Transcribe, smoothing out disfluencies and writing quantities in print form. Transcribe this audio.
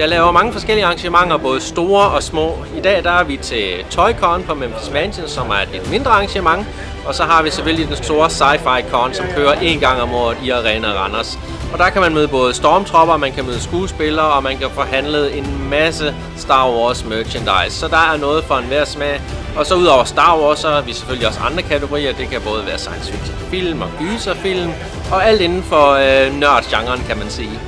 Jeg laver mange forskellige arrangementer, både store og små. I dag der er vi til Toy-Con på Memphis Mansion, som er et lidt mindre arrangement. Og så har vi selvfølgelig den store Sci-Fi-Con, som kører 1 gang om året i Arena Randers. Og der kan man møde både stormtropper, man kan møde skuespillere, og man kan få handlet en masse Star Wars merchandise. Så der er noget for enhver smag. Og så udover Star Wars, så har vi selvfølgelig også andre kategorier. Det kan både være science fiction film og gyserfilm, og alt inden for nørdsgenren, kan man sige.